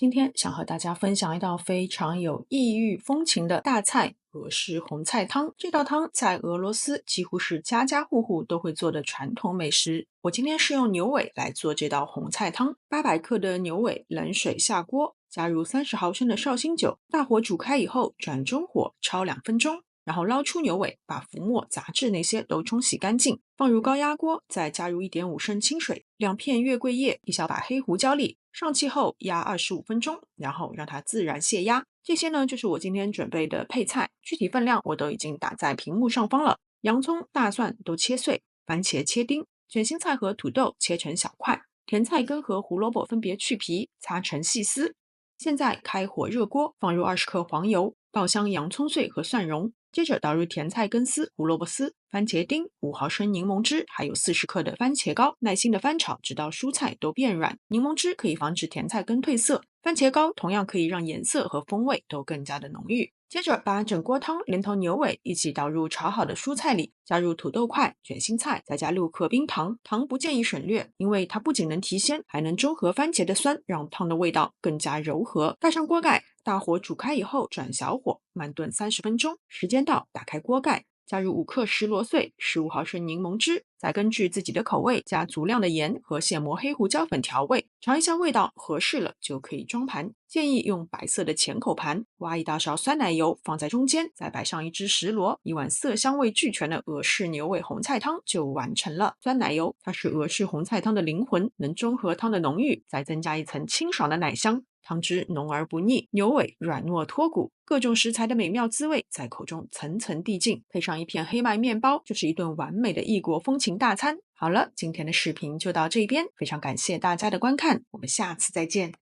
今天想和大家分享一道非常有异域风情的大菜——俄式红菜汤。这道汤在俄罗斯几乎是家家户户都会做的传统美食。我今天是用牛尾来做这道红菜汤，800克的牛尾冷水下锅，加入30毫升的绍兴酒，大火煮开以后转中火焯2分钟。然后捞出牛尾，把浮沫、杂质那些都冲洗干净，放入高压锅，再加入1.5升清水，2片月桂叶，1小把黑胡椒粒，上气后压25分钟，然后让它自然泄压。这些呢就是我今天准备的配菜，具体分量我都已经打在屏幕上方了。洋葱、大蒜都切碎，番茄切丁，卷心菜和土豆切成小块，甜菜根和胡萝卜分别去皮，擦成细丝。现在开火热锅，放入20克黄油，爆香洋葱碎和蒜蓉，接着倒入甜菜根丝、胡萝卜丝、番茄丁、5毫升柠檬汁，还有40克的番茄膏，耐心的翻炒，直到蔬菜都变软。柠檬汁可以防止甜菜根褪色，番茄膏同样可以让颜色和风味都更加的浓郁。接着把整锅汤连同牛尾一起倒入炒好的蔬菜里，加入土豆块、卷心菜，再加6克冰糖，糖不建议省略，因为它不仅能提鲜，还能中和番茄的酸，让汤的味道更加柔和。盖上锅盖，大火煮开以后转小火，慢炖30分钟。时间到，打开锅盖，加入5克石螺碎、15毫升柠檬汁，再根据自己的口味加足量的盐和现磨黑胡椒粉调味，尝一下味道合适了就可以装盘。建议用白色的浅口盘，挖1大勺酸奶油放在中间，再摆上1只石螺，一碗色香味俱全的俄式牛尾红菜汤就完成了。酸奶油它是俄式红菜汤的灵魂，能中和汤的浓郁，再增加一层清爽的奶香。汤汁浓而不腻，牛尾软糯脱骨，各种食材的美妙滋味在口中层层递进，配上一片黑麦面包，就是一顿完美的异国风情大餐。好了，今天的视频就到这边，非常感谢大家的观看，我们下次再见。